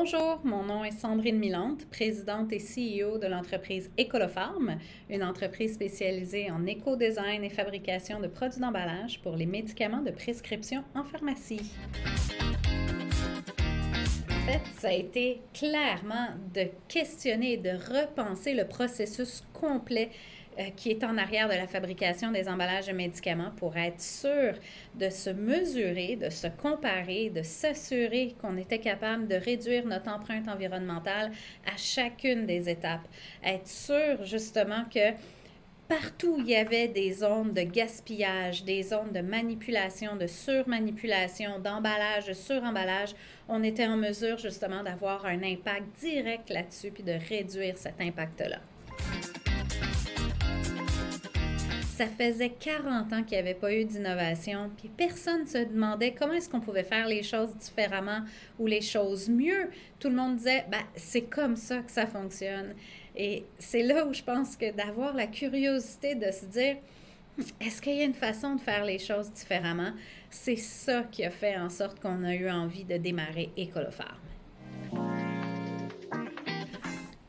Bonjour, mon nom est Sandrine Milante, présidente et CEO de l'entreprise Ecolofarm, une entreprise spécialisée en éco-design et fabrication de produits d'emballage pour les médicaments de prescription en pharmacie. En fait, ça a été clairement de questionner et de repenser le processus complet qui est en arrière de la fabrication des emballages de médicaments pour être sûr de se mesurer, de se comparer, de s'assurer qu'on était capable de réduire notre empreinte environnementale à chacune des étapes. Être sûr justement que partout il y avait des zones de gaspillage, des zones de manipulation, de surmanipulation, d'emballage, de suremballage, on était en mesure justement d'avoir un impact direct là-dessus puis de réduire cet impact-là. Ça faisait 40 ans qu'il n'y avait pas eu d'innovation, puis personne ne se demandait comment est-ce qu'on pouvait faire les choses différemment ou les choses mieux. Tout le monde disait, c'est comme ça que ça fonctionne. Et c'est là où je pense que d'avoir la curiosité de se dire, est-ce qu'il y a une façon de faire les choses différemment? C'est ça qui a fait en sorte qu'on a eu envie de démarrer Ecolofarm.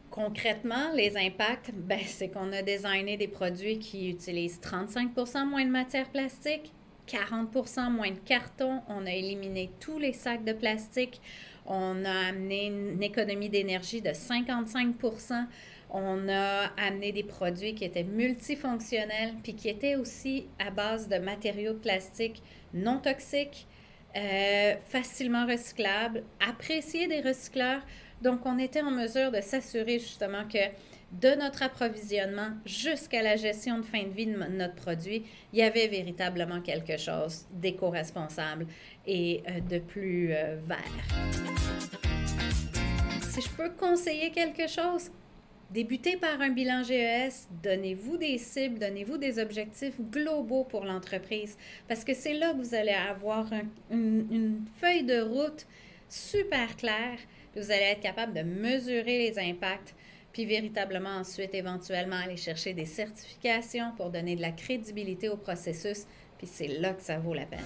Concrètement, les impacts, c'est qu'on a designé des produits qui utilisent 35% moins de matière plastique, 40% moins de carton, on a éliminé tous les sacs de plastique, on a amené une économie d'énergie de 55%, on a amené des produits qui étaient multifonctionnels puis qui étaient aussi à base de matériaux de plastique non toxiques, facilement recyclables, appréciés des recycleurs. Donc, on était en mesure de s'assurer justement que de notre approvisionnement jusqu'à la gestion de fin de vie de notre produit, il y avait véritablement quelque chose d'éco-responsable et de plus vert. Si je peux conseiller quelque chose, débutez par un bilan GES, donnez-vous des cibles, donnez-vous des objectifs globaux pour l'entreprise parce que c'est là que vous allez avoir une feuille de route super claire. Vous allez être capable de mesurer les impacts, puis véritablement ensuite, éventuellement, aller chercher des certifications pour donner de la crédibilité au processus, puis c'est là que ça vaut la peine.